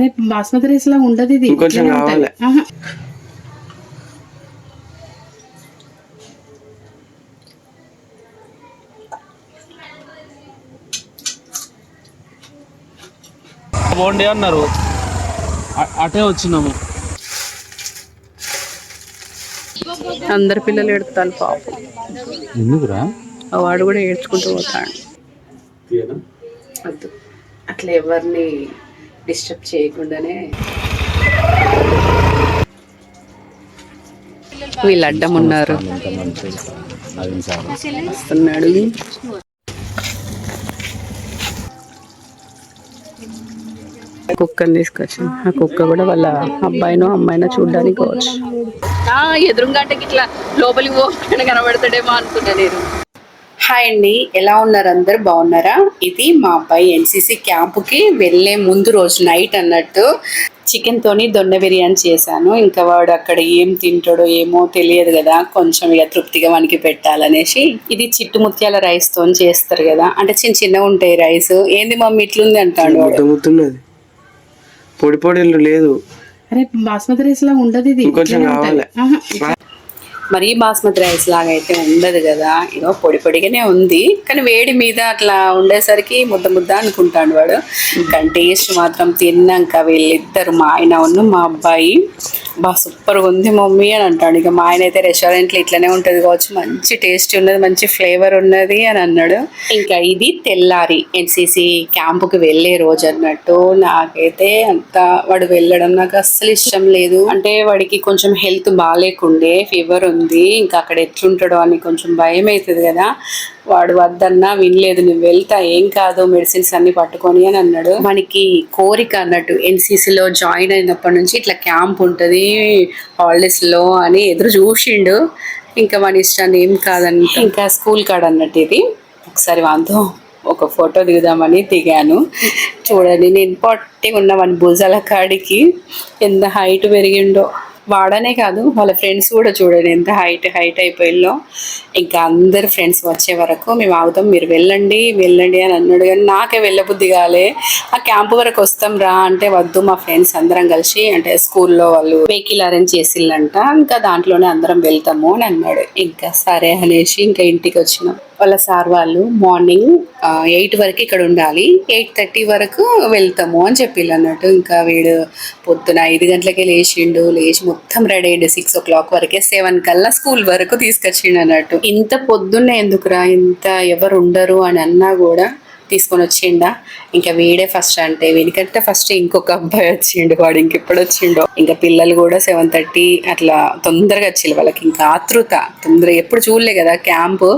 అరే బాస్మతి రైస్ లా ఉండదు ఇది, కొంచెం కావాలి. బాగుండే అన్నారు, అటే వచ్చినాము. అందరు పిల్లలు ఏడుతారు పాపం. ఎందుకురా? వాడు కూడా ఏడ్చుకుంటూ పోతాడు. వద్దు అట్లా ఎవరిని డిస్టర్బ్ చేయకుండానే. వీళ్ళు అడ్డం ఉన్నారు, వస్తున్నాడు. కుక్కని తీసుకొచ్చి ఆ కుక్క కూడా వాళ్ళ అబ్బాయినో అమ్మాయినో చూడ్డానికి పోవచ్చు. ఎదురుగాటకి ఇట్లా లోపలికి పోకుండా కనబడతాడేమో అనుకున్నా నేను. హాయ్ అండి, ఎలా ఉన్నారు? అందరు బాగున్నారా? ఇది మా అబ్బాయి ఎన్సీసీ క్యాంపుకి వెళ్ళే ముందు రోజు నైట్ అన్నట్టు చికెన్ తోని దొండ బిర్యానీ చేశాను. ఇంకా వాడు అక్కడ ఏం తింటాడో ఏమో తెలియదు కదా, కొంచెం ఇక తృప్తిగా వానికి పెట్టాలనేసి. ఇది చిట్టు ముత్యాల రైస్ తోని చేస్తారు కదా, అంటే చిన్న చిన్నగా ఉంటాయి రైస్. ఏంది మమ్మీ ఇట్లుంది అంటాడు వాడు. పొడి పొడి లేదు. అరే బాస్మతి రైస్ లా ఉండదు ఇది, కొంచెం కావాలి. మరీ బాస్మతి రైస్ లాగా అయితే ఉండదు కదా, ఏదో పొడి పొడిగానే ఉంది. కానీ వేడి మీద అట్లా ఉండేసరికి ముద్ద ముద్ద అనుకుంటాడు వాడు. కానీ టేస్ట్ మాత్రం తిన్నాక వీళ్ళిద్దరు, మా ఆయన ఉన్న మా అబ్బాయి, బా సూపర్గా ఉంది మమ్మీ అని అంటాడు. ఇక మా ఆయన అయితే రెస్టారెంట్లో ఇట్లనే ఉంటుంది కావచ్చు, మంచి టేస్ట్ ఉన్నది, మంచి ఫ్లేవర్ ఉన్నది అని అన్నాడు. ఇంకా ఇది తెల్లారి ఎన్సీసీ క్యాంపుకి వెళ్ళే రోజు అన్నట్టు. నాకైతే అంత వాడు వెళ్ళడం నాకు అస్సలు ఇష్టం లేదు. అంటే వాడికి కొంచెం హెల్త్ బాగాలేకుండే, ఫీవర్ ఉంది. ఇంకా అక్కడ ఎట్లుంటాడో అని కొంచెం భయం అవుతుంది కదా. వాడు వద్దన్నా వినలేదు, నువ్వు వెళ్తా ఏం కాదు మెడిసిన్స్ అన్ని పట్టుకొని అని అన్నాడు. మనకి కోరిక అన్నట్టు ఎన్సీసీలో జాయిన్ అయినప్పటి నుంచి ఇట్లా క్యాంప్ ఉంటుంది హాలిడేస్లో అని ఎదురు చూసిండు. ఇంకా మన ఇష్టాన్ని ఏం కాదంట. ఇంకా స్కూల్ కాడ అన్నట్టు ఇది. ఒకసారి వాంతో ఒక ఫోటో దిగుదామని దిగాను. చూడండి, నేను పొట్టి ఉన్న మన భుజాల కాడికి ఎంత హైట్ పెరిగిండో. వాడనే కాదు వాళ్ళ ఫ్రెండ్స్ కూడా చూడండి ఎంత హైట్ అయిపోయిందో. ఇంకా అందరు ఫ్రెండ్స్ వచ్చే వరకు మేము ఆగుతాం, మీరు వెళ్ళండి అని అన్నాడు. కానీ నాకే వెళ్ళబుద్ధి కాలే. ఆ క్యాంపు వరకు వస్తాం రా అంటే వద్దు, మా ఫ్రెండ్స్ అందరం కలిసి అంటే స్కూల్లో వాళ్ళు వెహికల్ అరేంజ్ చేసిల్లంట, ఇంకా దాంట్లోనే అందరం వెళ్తాము అని అన్నాడు. ఇంకా సరే అనేసి ఇంకా ఇంటికి వచ్చినాం. వాళ్ళ సార్ వాళ్ళు మార్నింగ్ 8 వరకు ఇక్కడ ఉండాలి, 8:30 వరకు వెళ్తాము అని చెప్పిళ్ళు అన్నట్టు. ఇంకా వీడు పొద్దున 5 గంటలకే లేచిండు. లేచి మొత్తం రెడీ అయ్యిండు. 6 o'clock వరకే 7 కల్లా స్కూల్ వరకు తీసుకొచ్చిండు అన్నట్టు. ఇంత పొద్దున్నే ఎందుకురా, ఇంత ఎవరు ఉండరు అని అన్నా కూడా తీసుకొని వచ్చిండా. ఇంకా వీడే ఫస్ట్, అంటే వీడికంటే ఫస్ట్ ఇంకొక అబ్బాయి వచ్చిండు, వాడు ఇంకెప్పుడు వచ్చిండో. ఇంకా పిల్లలు కూడా 7:30 అట్లా తొందరగా వచ్చిండు. వాళ్ళకి ఇంకా ఆతృత తొందరగా, ఎప్పుడు చూడలే కదా క్యాంపు.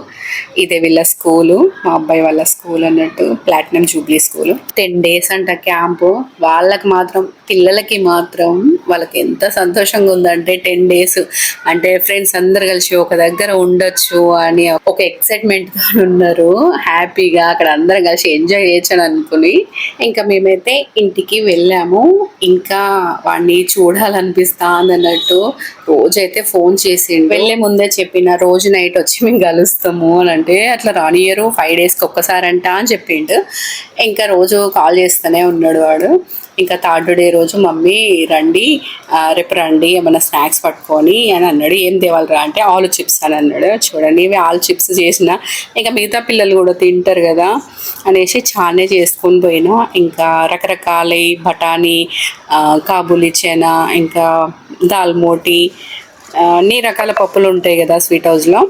ఇదే వీళ్ళ స్కూలు, మా అబ్బాయి వాళ్ళ స్కూల్ అన్నట్టు, ప్లాటినం జూబ్లీ స్కూల్. 10 days అంట క్యాంపు. వాళ్ళకి మాత్రం, పిల్లలకి మాత్రం వాళ్ళకి ఎంత సంతోషంగా ఉందంటే 10 days అంటే ఫ్రెండ్స్ అందరు కలిసి ఒక దగ్గర ఉండొచ్చు అని ఒక ఎక్సైట్మెంట్ తో ఉన్నారు. హ్యాపీగా అక్కడ అందరం కలిసి ఎంజాయ్ చేయొచ్చని అనుకుని ఇంకా మేమైతే ఇంటికి వెళ్ళాము. ఇంకా వాడిని చూడాలనిపిస్తా అన్నట్టు రోజైతే ఫోన్ చేసిండు. వెళ్ళే ముందే చెప్పిన రోజు నైట్ వచ్చి మేము కలుస్తాము అని అంటే, అట్లా రానియరు 5 daysకి ఒక్కసారి అంట అని చెప్పిండు. ఇంకా రోజు కాల్ చేస్తూనే ఉన్నాడు వాడు. ఇంకా 3rd day రోజు మమ్మీ రండి, రేపు రండి ఏమైనా స్నాక్స్ పట్టుకొని అని అన్నాడు. ఏం తేవాలరా అంటే ఆలు చిప్స్ అని అన్నాడు. చూడండి, ఇవి ఆలు చిప్స్ చేసిన ఇంకా మిగతా పిల్లలు కూడా తింటారు కదా అనేసి చానే చేసుకొని పోయినా. ఇంకా రకరకాల బఠానీ, కాబూలి చనా, ఇంకా దాల్ మోటి, అన్ని రకాల పప్పులు ఉంటాయి కదా స్వీట్ హౌస్లో,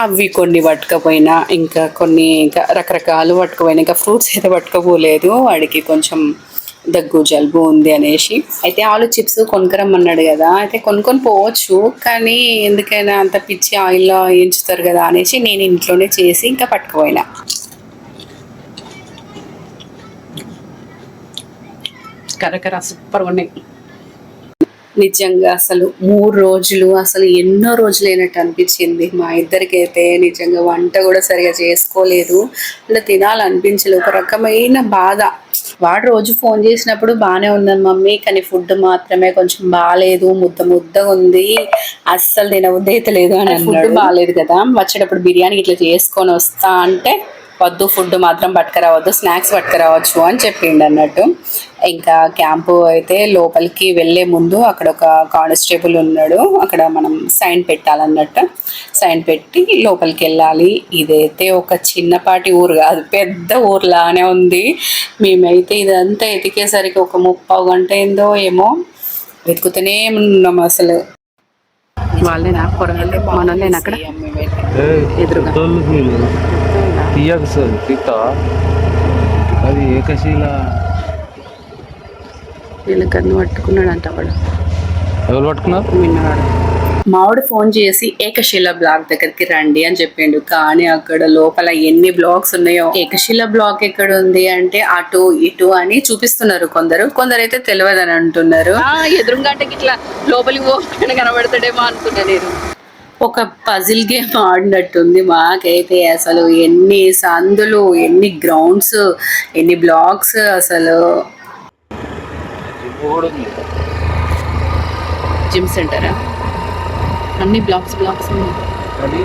అవి కొన్ని పట్టుకపోయినా. ఇంకా కొన్ని ఇంకా రకరకాలు పట్టుకుపోయినా. ఇంకా ఫ్రూట్స్ అయితే పట్టుకోపోలేదు, వాడికి కొంచెం దగ్గు జలుబు ఉంది అనేసి. అయితే ఆలు చిప్స్ కొనుక్కరమ్మన్నాడు కదా, అయితే కొనుక్కొని పోవచ్చు, కానీ ఎందుకైనా అంత పిచ్చి ఆయిల్లో వేయించుతారు కదా అనేసి నేను ఇంట్లోనే చేసి ఇంకా పట్టుకుపోయినా. కరకర సూపర్గా ఉన్నాయి నిజంగా. అసలు 3 రోజులు అసలు ఎన్నో రోజులు అయినట్టు అనిపించింది మా ఇద్దరికైతే. నిజంగా వంట కూడా సరిగా చేసుకోలేదు, అంటే తినాలనిపించలేదు. ఒక రకమైన బాధ. వాడు రోజు ఫోన్ చేసినప్పుడు బాగానే ఉందని మమ్మీ, కానీ ఫుడ్ మాత్రమే కొంచెం బాగాలేదు, ముద్దగా ఉంది, అస్సలు తినబుద్ధి అయితే లేదు అని. ఫుడ్ బాగాలేదు కదా, వచ్చేటప్పుడు బిర్యానీ ఇట్లా చేసుకొని వస్తా అంటే వద్దు ఫుడ్ మాత్రం పట్టుకురావద్దు, స్నాక్స్ పట్టుకురావచ్చు అని చెప్పిండు అన్నట్టు. ఇంకా క్యాంపు అయితే లోపలికి వెళ్ళే ముందు అక్కడ ఒక కానిస్టేబుల్ ఉన్నాడు, అక్కడ మనం సైన్ పెట్టాలన్నట్టు. సైన్ పెట్టి లోపలికి వెళ్ళాలి. ఇదైతే ఒక చిన్నపాటి ఊరు కాదు, పెద్ద ఊర్లానే ఉంది. మేమైతే ఇదంతా ఎతికేసరికి ఒక 30 గంట అయిందో ఏమో, వెతుకుతూనే ఉన్నాం అసలు. వాళ్ళేనా పొరగాళ్ళు మనోళ్ళేనా అక్కడ ఎదురుగా? తీయకు సార్ తీస్తావా? అది ఏకశీల వీళ్ళకన్ను పట్టుకున్నాడంట వాడు. ఎవరు పట్టుకున్నారు? విన్నవాడు. మావాడు ఫోన్ చేసి ఏకశిల బ్లాక్ దగ్గరికి రండి అని చెప్పిండు. కానీ అక్కడ లోపల ఎన్ని బ్లాక్స్ ఉన్నాయో. ఏకశిల బ్లాక్ ఎక్కడ ఉంది అంటే అటు ఇటు అని చూపిస్తున్నారు కొందరైతే తెలియదని అంటున్నారు. ఎదురుగంటకి ఇట్లా లోపలికి పోకుండా కనబడతాడేమో అనుకున్నా నేను. ఒక పజిల్ గేమ్ ఆడినట్టుంది మాకైతే. అసలు ఎన్ని సందులు, ఎన్ని గ్రౌండ్స్, ఎన్ని బ్లాక్స్ అసలు. జిమ్ సెంటరా? అన్ని బ్లాక్స్ అది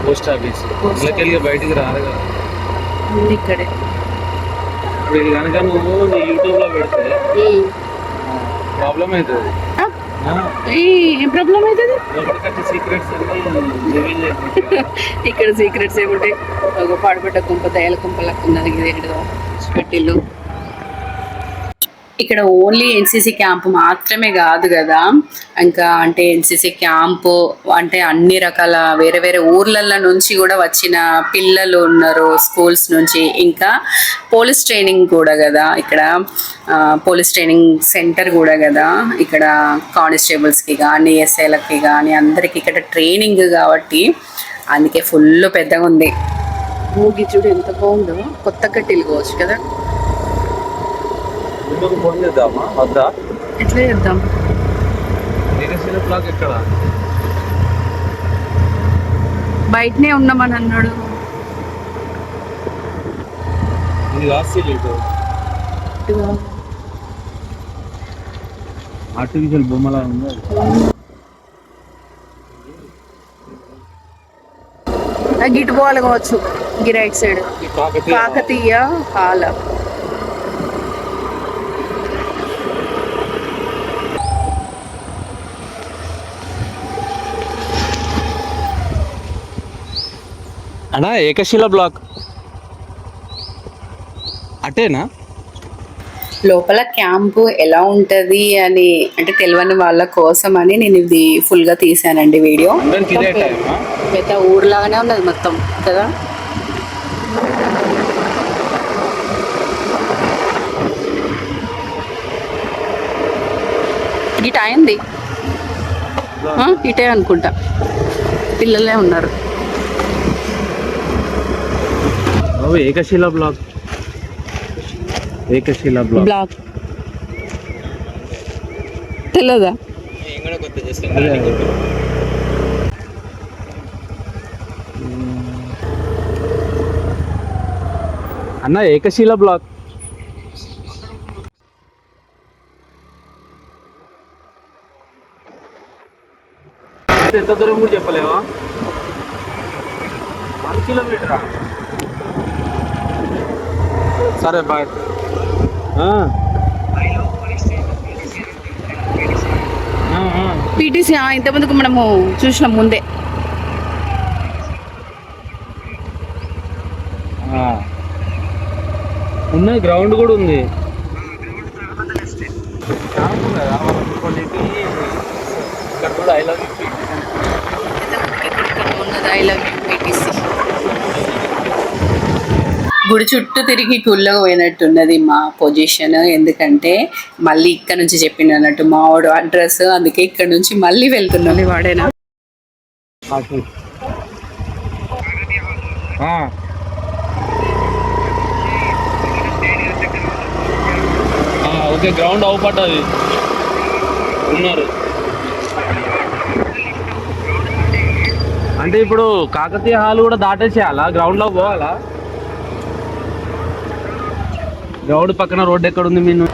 పోస్ట్ ఆఫీస్. ఇళ్ళకెళ్ళి బయటికి రారు కదా ఇక్కడే. ఇప్పుడు ఇది కనుక నువ్వు నీ యూట్యూబ్లో పెడితే ప్రాబ్లం అవుతుంది. ఏం ప్రాబ్లం అవుతుంది? సీక్రెట్స్ ఇక్కడ సీక్రెట్స్ ఏముంటాయి? ఒక పాడుపడ్డ కుంప, దయాల కుంప లెక్క ఉన్నది ఇదేంటిదో పెట్టిల్లు. ఇక్కడ ఓన్లీ ఎన్సీసీ క్యాంపు మాత్రమే కాదు కదా, ఇంకా అంటే ఎన్సీసీ క్యాంపు అంటే అన్ని రకాల వేరే వేరే ఊర్లల నుంచి కూడా వచ్చిన పిల్లలు ఉన్నారు స్కూల్స్ నుంచి. ఇంకా పోలీస్ ట్రైనింగ్ కూడా కదా ఇక్కడ, పోలీస్ ట్రైనింగ్ సెంటర్ కూడా కదా ఇక్కడ. కానిస్టేబుల్స్కి కానీ ఎస్ఐలకి కానీ అందరికి ఇక్కడ ట్రైనింగ్ కాబట్టి అందుకే ఫుల్ పెద్దగా ఉంది. మూగి చూడు ఎంత బాగుందో, కొత్త కట్టిలు కావచ్చు కదా. ఫోన్ చేద్దామా వద్దా? ఎట్లా చేద్దాం? ఏకశిల బ్లాక్ ఎక్కడ? బయటనే ఉన్నామని అన్నాడు. ఇది ఆర్టిఫిషియల్ బొమ్మలా ఉంది. గిట్ పోవాలి కావచ్చు, గి రైట్ సైడ్ కాకతీయ హాల. అన్నా ఏకశిల బ్లాక్ అటేనా? లోపల క్యాంపు ఎలా ఉంటుంది అని అంటే తెలియని వాళ్ళ కోసం అని నేను ఇది ఫుల్గా తీసానండి వీడియో. పెద్ద ఊర్లాగానే ఉన్నది మొత్తం కదా. ఇటు అయింది, ఇటే అనుకుంటా, పిల్లలే ఉన్నారు. ఏకశిల బ్లాక్, ఏకశిల బ్లాక్ తెలియదా? అన్న ఏకశిల బ్లాక్ ఎంత దూరం కూడా చెప్పలేవా? 1 కిలోమీటరా? సరే బాయ్. పీటీసీ ఇంతమందికి మనము చూసినాం ముందే. ఉన్నాయి, గ్రౌండ్ కూడా ఉంది. గుడి చుట్టూ తిరిగి గుళ్ళకు పోయినట్టున్నది మా పొజిషన్. ఎందుకంటే మళ్ళీ ఇక్కడ నుంచి చెప్పిండు అన్నట్టు మావాడు అడ్రస్, అందుకే ఇక్కడ నుంచి మళ్ళీ వెళ్తున్నాను. వాడేనా? ఓకే, గ్రౌండ్ అవుపడ్డది ఉన్నారు. అంటే ఇప్పుడు కాకతీయ హాల్ కూడా దాటేసేయాలా? గ్రౌండ్లో పోవాలా? గ్రౌండ్ పక్కన రోడ్డు ఎక్కడ ఉంది మీరు?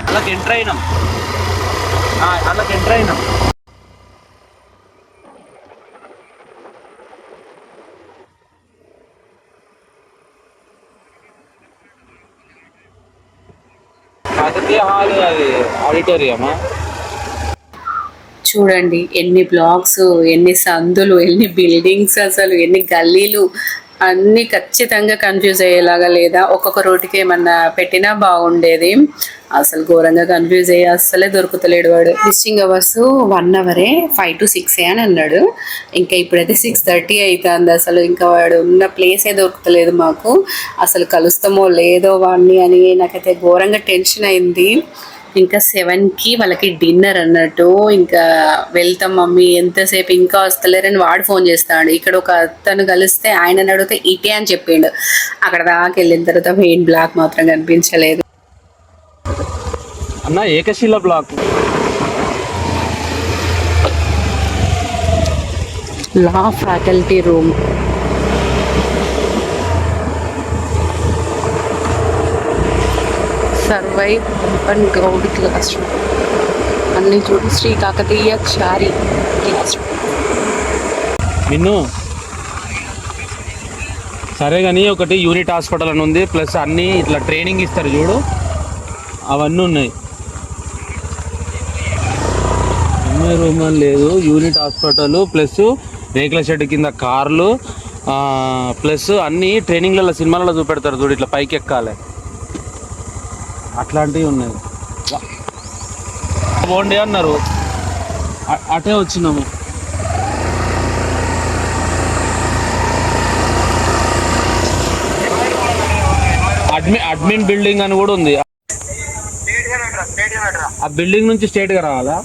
అలాగే ఎంటర్ అయినాం. కాకతీయ హాల్ అది ఆడిటోరియమా? చూడండి ఎన్ని బ్లాక్స్, ఎన్ని సందులు, ఎన్ని బిల్డింగ్స్, అసలు ఎన్ని గల్లీలు, అన్నీ ఖచ్చితంగా కన్ఫ్యూజ్ అయ్యేలాగా లేదా? ఒక్కొక్క రోడ్డుకి ఏమన్నా పెట్టినా బాగుండేది. అసలు ఘోరంగా కన్ఫ్యూజ్ అయ్యి అస్సలే దొరుకుతలేడు వాడు. విజిటింగ్ అవర్స్ 1 అవరే, 5 to 6 అని అన్నాడు. ఇంకా ఇప్పుడైతే 6:30 అవుతుంది. అసలు ఇంకా వాడు ఉన్న ప్లేసే దొరుకుతలేదు మాకు. అసలు కలుస్తామో లేదో వాడిని అని నాకైతే ఘోరంగా టెన్షన్ అయింది. ఇంకా 7కి వాళ్ళకి డిన్నర్ అన్నట్టు. ఇంకా వెళ్తాం మమ్మీ, ఎంతసేపు ఇంకా వస్తలేరని వాడు ఫోన్ చేస్తాడు. ఇక్కడ ఒక అతను కలిస్తే ఆయన అడిగితే ఇటే అని చెప్పిండు. అక్కడ దాకా వెళ్ళిన తర్వాత మెయిన్ బ్లాక్ మాత్రం కనిపించలేదు. అన్న Ekashila block. Law faculty room. సర్వైవ్ ఓపెన్ గౌడ్ క్లాస్ రూమ్ అన్ని చూడు. Sri Kakatiya Chari class room. నిన్ను సరే కానీ ఒకటి యూనిట్ హాస్పిటల్ అని ఉంది, ప్లస్ అన్నీ ఇట్లా ట్రైనింగ్ ఇస్తారు చూడు, అవన్నీ ఉన్నాయి. ఎంఏ రూమ్ అని లేదు, యూనిట్ హాస్పిటల్ ప్లస్ రేకుల షెడ్ కింద కార్లు, ప్లస్ అన్నీ ట్రైనింగ్లలో సినిమాలలో చూపెడతారు చూడు, ఇట్లా పైకి ఎక్కాలి, అట్లాంటివి ఉన్నాయి. బాగుండే అన్నారు, అటే వచ్చినాము. అడ్మిన్ బిల్డింగ్ అని కూడా ఉంది. ఆ బిల్డింగ్ నుంచి స్ట్రైట్ గా రావాలా?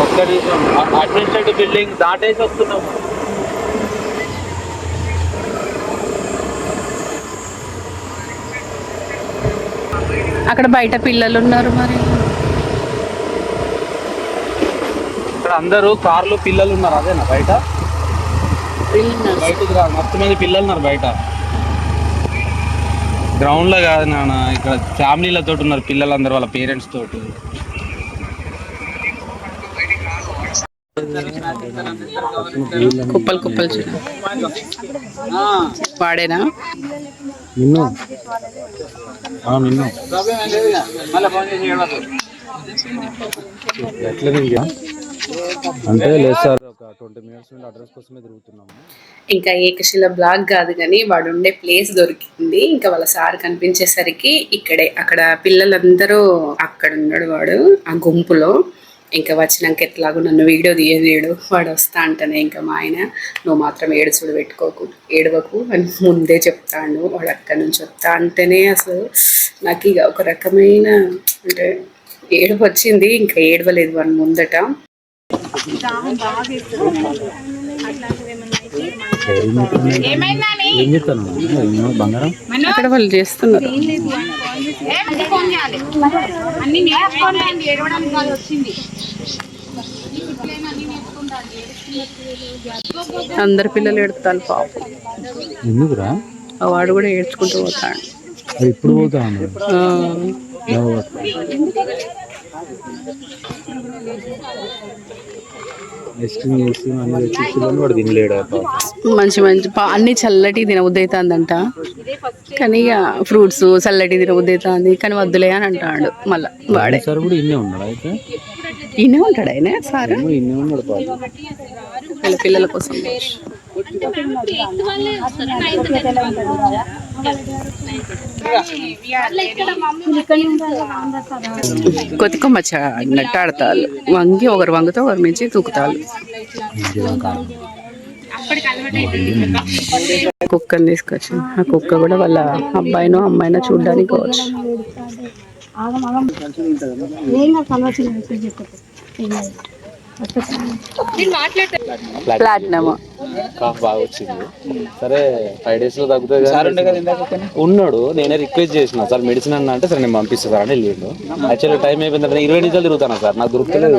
ఒక్కటి అడ్మినిస్ట్రేటివ్ బిల్డింగ్ దాటేసి వస్తున్నాము. అక్కడ బయట పిల్లలు ఉన్నారు. మరి ఇక్కడ అందరూ కార్లు పిల్లలు ఉన్నారు. అదేనా బయట? బయటకు రా, మొత్తం మంది పిల్లలు ఉన్నారు బయట. గ్రౌండ్ లో కాదు నాన్న, ఇక్కడ ఫ్యామిలీలతో ఉన్నారు పిల్లలందరూ వాళ్ళ పేరెంట్స్ తోటి. కుప్పలు కుప్పలు చూడ. వాడేనా నిన్ను అంటే లేదు సార్, ఒక 20 minutes నుండి అడ్రస్ కోసమే తిరుగుతున్నాము. ఇంకా ఏకశిల బ్లాక్ కాదు కానీ వాడు ఉండే ప్లేస్ దొరికింది. ఇంకా వాళ్ళ సార్ కనిపించేసరికి ఇక్కడే, అక్కడ పిల్లలందరూ అక్కడ ఉన్నాడు వాడు ఆ గుంపులో. ఇంకా వచ్చినాక ఎట్లాగో నన్ను వీడియో తీయలేడు. వాడు వస్తా అంటేనే ఇంకా మా ఆయన, నువ్వు మాత్రం ఏడుచుడు ఏడవకు అని ముందే చెప్తాడు. వాడు అక్కడి నుంచి వస్తా అంటేనే అసలు నాకు ఇక ఒక రకమైన అంటే ఏడుపు వచ్చింది. ఇంకా ఏడవలేదు వాడి ముందట. అక్కడ వాళ్ళు చేస్తున్నారు. అందరు పిల్లలు ఏడుతారు పాపం. ఎందుకురా? వాడు కూడా ఏడ్చుకుంటూ పోతాడు. ఇప్పుడు పోతాను. మంచి మంచి అన్ని చల్లటి తినబుద్ధి అవుతుందంట. కానీ ఇక ఫ్రూట్స్ చల్లటి తినబుద్ధి అవుతుంది. కానీ వద్దులే అని అంటాడు. మళ్ళీ వాడే సార్ కూడా ఇన్నే ఉన్నాడు. అయితే ఈయనే ఉంటాడు ఆయన సార్ ఇన్నే ఉన్నాడు వీళ్ళ పిల్లల కోసం. కొత్తికొమ్మచ్చ అన్నట్టు ఆడతారు. వంగి ఒకరు వంగితే ఒకరు మించి తూకుతారు. కుక్కని తీసుకొచ్చి ఆ కుక్క కూడా వాళ్ళ అబ్బాయినో అమ్మాయినో చూడ్డానికి వచ్చు. ప్లాటినమ్ బాగా వచ్చింది. సరే 5 days లో తగ్గుతుంది ఉన్నాడు. నేనే రిక్వెస్ట్ చేసిన సార్ మెడిసిన్ అన్న అంటే సరే నేను పంపిస్తాను సార్ అని వెళ్ళిండు. యాక్చువల్లీ టైం అయిపోయిందంటే 20 నిమిషాలు తిరుగుతాను సార్, నాకు దొరుకుతలేదు.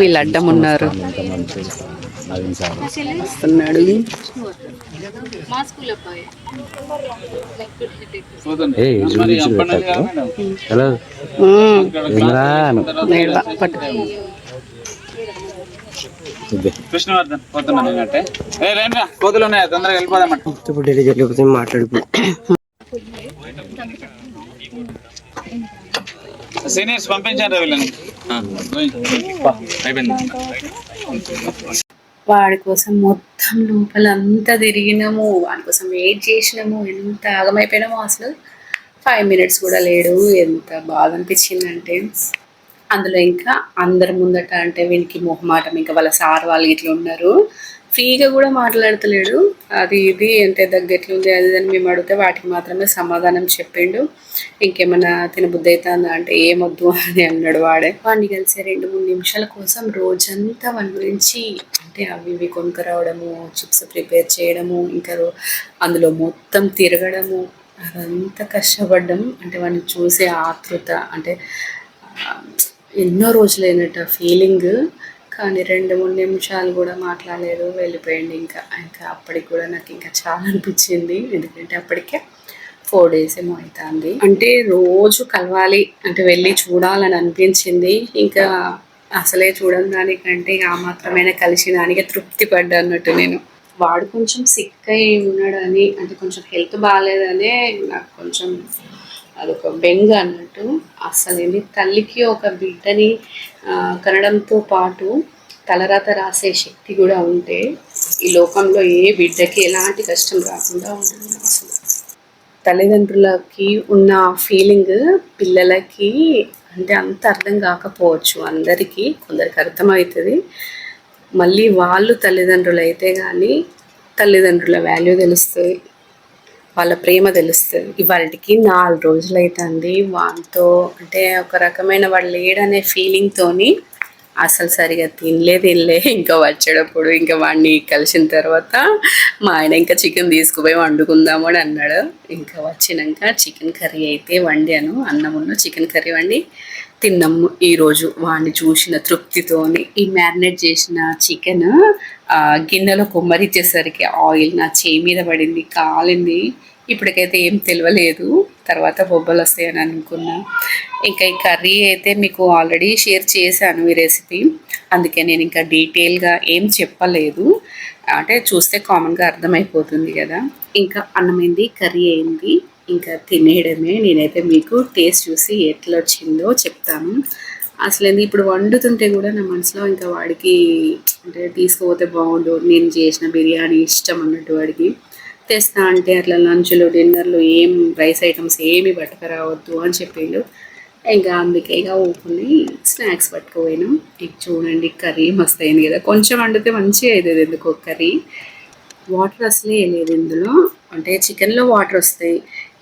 వీళ్ళు అడ్డం ఉన్నారు. వస్తున్నాడు. కృష్ణవర్ధన్ పోతున్నాను అంటే రేంద్రా కోతులు ఉన్నాయి తొందరగా వెళ్ళిపోదామంట. ఇప్పుడు ఢిల్లీ వెళ్ళిపోతే మాట్లాడుకో. సీనియర్స్ పంపించారు వీళ్ళని. అయిపోయింది. వాడి కోసం మొత్తం లోపల అంతా తిరిగినాము, వాడి కోసం వెయిట్ చేసినాము, ఎంత ఆగమైపోయినామో అసలు 5 minutes కూడా లేడు. ఎంత బాధ అనిపించిందంటే అందులో ఇంకా అందరి ముందట అంటే వీనికి మొహమాటం, ఇంకా వాళ్ళ సార్ వాళ్ళు ఇట్లా ఉన్నారు, ఫ్రీగా కూడా మాట్లాడతలేడు. అది ఇది అంటే దగ్గెట్లుంది అది అని మేము అడిగితే వాటికి మాత్రమే సమాధానం చెప్పిండు. ఇంకేమన్నా తినబుద్ధి అవుతుందా అంటే ఏమొద్దు అని అన్నాడు. వాడిని కలిసి 2-3 నిమిషాల కోసం రోజంతా వాడి గురించి అంటే అవి ఇవి కొనుక్కరావడము, చిప్స్ ప్రిపేర్ చేయడము, ఇంకా అందులో మొత్తం తిరగడము, అదంతా కష్టపడ్డం. అంటే వాడిని చూసే ఆతృత అంటే ఎన్నో రోజులైనట్టు ఫీలింగ్. కానీ 2-3 నిమిషాలు కూడా మాట్లాడలేదు, వెళ్ళిపోయింది. ఇంకా అప్పటికి కూడా నాకు ఇంకా చాలా అనిపించింది, ఎందుకంటే అప్పటికే 4 days ఏమో అవుతుంది. అంటే రోజు కలవాలి అంటే వెళ్ళి చూడాలని అనిపించింది. ఇంకా అసలే చూడని దానికంటే ఆ మాత్రమైనా కలిసి దానికి తృప్తి పడ్డా అన్నట్టు నేను. వాడు కొంచెం సిక్ అయి ఉన్నాడని అంటే కొంచెం హెల్త్ బాగాలేదనే నాకు కొంచెం అదొక బెంగ అన్నట్టు. అసలు ఏంటి తల్లికి ఒక బిడ్డని కనడంతో పాటు తలరాత రాసే శక్తి కూడా ఉంటే ఈ లోకంలో ఏ బిడ్డకి ఎలాంటి కష్టం రాకుండా ఉంటుంది. అసలు తల్లిదండ్రులకి ఉన్న ఫీలింగ్ పిల్లలకి అంటే అంత అర్థం కాకపోవచ్చు, అందరికీ కొందరికి అర్థమవుతుంది. మళ్ళీ వాళ్ళు తల్లిదండ్రులు అయితే కానీ తల్లిదండ్రుల వాల్యూ తెలుస్తుంది, వాళ్ళ ప్రేమ తెలుస్తుంది. ఇవాళకి 4 రోజులు అవుతుంది వాటితో అంటే ఒక రకమైన వాడు లేడనే ఫీలింగ్తోని అసలు సరిగా తినలే. ఇంకా వచ్చేటప్పుడు ఇంకా వాడిని కలిసిన తర్వాత మా ఆయన ఇంకా చికెన్ తీసుకుపోయి వండుకుందాము అని అన్నాడు. ఇంకా వచ్చినాక చికెన్ కర్రీ అయితే వండాను, అన్నమున్న చికెన్ కర్రీ వండి తిన్నాము ఈరోజు వాడిని చూసిన తృప్తితోని. ఈ మ్యారినేట్ చేసిన చికెన్ గిన్నెలో కొమ్మరిచ్చేసరికి ఆయిల్ నా చేయి మీద పడింది, కాలింది. ఇప్పటికైతే ఏం తెలియలేదు, తర్వాత బొబ్బలు వస్తాయని అనుకున్నా. ఇంకా ఈ కర్రీ అయితే మీకు ఆల్రెడీ షేర్ చేశాను ఈ రెసిపీ, అందుకే నేను ఇంకా డీటెయిల్గా ఏం చెప్పలేదు, అంటే చూస్తే కామన్గా అర్థమైపోతుంది కదా. ఇంకా అన్నమైంది, కర్రీ అయింది, ఇంకా తినేయడమే. నేనైతే మీకు టేస్ట్ చూసి ఎట్లా వచ్చిందో చెప్తాను. అసలు ఇప్పుడు వండుతుంటే కూడా నా మనసులో ఇంకా వాడికి అంటే తీసుకుపోతే బాగుండు, నేను చేసిన బిర్యానీ ఇష్టం అన్నట్టు వాడికి. తెస్తా అంటే అట్లా లంచ్లు డిన్నర్లు ఏం రైస్ ఐటమ్స్ ఏమి పట్టుకురావద్దు అని చెప్పిండు. ఇంకా అందుకే ఇక ఊపుని స్నాక్స్ పట్టుకుపోయినాం. ఇక చూడండి కర్రీ మస్తు అయింది కదా, కొంచెం వండితే మంచిగా అవుతుంది. ఎందుకో కర్రీ వాటర్ అసలే వేయలేదు ఇందులో, అంటే చికెన్లో వాటర్ వస్తాయి.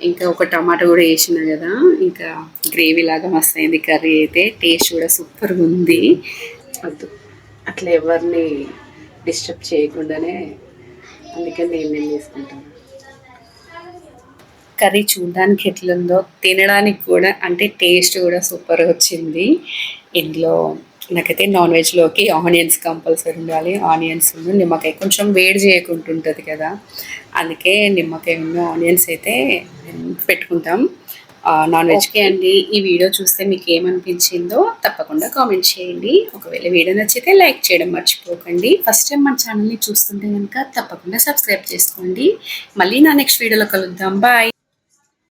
ఇంకా ఒక టమాటా కూడా వేసిన కదా, ఇంకా గ్రేవీ లాగా మస్తు అయింది కర్రీ అయితే. టేస్ట్ కూడా సూపర్గా ఉంది. వద్దు అట్లా ఎవరిని డిస్టర్బ్ చేయకుండానే అందుకని నేను తీసుకుంటాను. కర్రీ చూడడానికి ఎట్లుందో తినడానికి కూడా అంటే టేస్ట్ కూడా సూపర్గా వచ్చింది. ఇందులో నాకైతే నాన్ వెజ్లోకి ఆనియన్స్ కంపల్సరీ ఉండాలి. ఆనియన్స్ నిమ్మకాయ కొంచెం వేడి చేయకుంటుంటుంది కదా, అందుకే నిమ్మకాయ ఉన్న ఆనియన్స్ అయితే పెట్టుకుంటాం నాన్ వెజ్కి. అండి ఈ వీడియో చూస్తే మీకు ఏమనిపించిందో తప్పకుండా కామెంట్ చేయండి. ఒకవేళ వీడియో నచ్చితే లైక్ చేయడం మర్చిపోకండి. ఫస్ట్ టైం మన ఛానల్ని చూస్తుంటే కనుక తప్పకుండా సబ్స్క్రైబ్ చేసుకోండి. మళ్ళీ నా నెక్స్ట్ వీడియోలో కలుద్దాం. బాయ్.